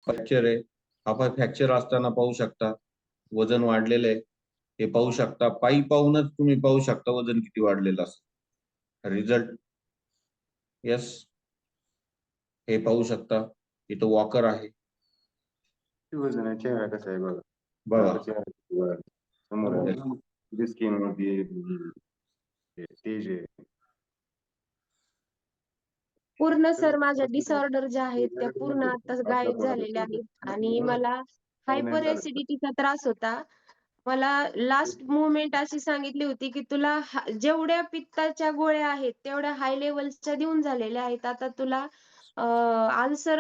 Fracture आहे, हा fracture असताना पाहू शकता, वजन वाढलेलं आहे हे पाहू शकता. पायी पाहूनच तुम्ही पाहू शकता वजन किती वाढलेलं असतं. रिझल्ट यस, हे पाहू शकता. इथं वॉकर आहे वजन चेहरा कसा आहे बघा. बघा. समोर स्किन मध्ये तेज आहे. पूर्ण सर माझ्या डिसऑर्डर ज्या आहेत त्या पूर्ण आता गायब झालेल्या आहेत आणि मला हायपर ऍसिडिटीचा त्रास होता. मला लास्ट मुवमेंट अशी सांगितली होती की तुला जेवढ्या पित्ताच्या गोळ्या आहेत तेवढ्या हाय लेवलच्या देऊन झालेल्या आहेत. आता तुला आल्सर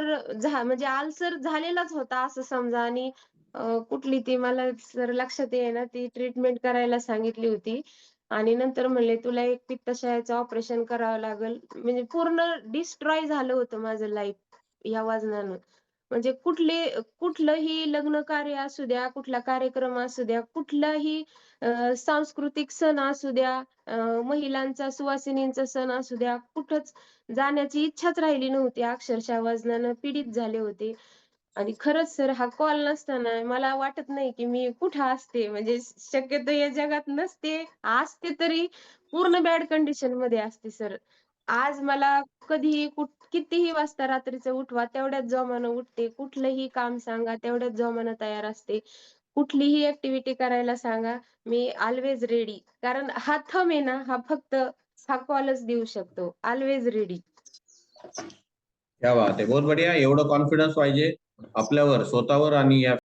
म्हणजे आल्सर झालेलाच होता असं समजा आणि कुठली ती मला सर लक्षात येईना ती ट्रीटमेंट करायला सांगितली होती आणि नंतर म्हणले तुला एक पित्ताशयाचं ऑपरेशन करावं लागेल. म्हणजे पूर्ण डिस्ट्रॉय झालं होतं माझं लाईफ या वजनानं. म्हणजे कुठलंही लग्न कार्य असू द्या, कुठला कार्यक्रम असू द्या, कुठलाही सांस्कृतिक सण असू द्या, महिलांचा सुवासिनींचा सण असू द्या, कुठंच जाण्याची इच्छाच राहिली नव्हती. अक्षरशः वजनानं पीडित झाले होते. आणि खरंच सर हा कॉल नसताना मला वाटत नाही की मी कुठं असते. म्हणजे शक्यतो या जगात नसते. असते तरी पूर्ण बॅड कंडिशन मध्ये असते सर. आज मला कधीही कितीही वाजता रात्रीचं उठवा तेवढ्याच जोमानं उठते. कुठलंही काम सांगा तेवढ्याच जोमानं तयार असते. कुठलीही ऍक्टिव्हिटी करायला सांगा मी ऑलवेज रेडी. कारण हा थंब आहे ना हा फक्त हा कॉलच देऊ शकतो. Always ready. क्या बात आहे, बहुत बढिया. एवढं कॉन्फिडन्स पाहिजे आपल्यावर, स्वतःवर आणि या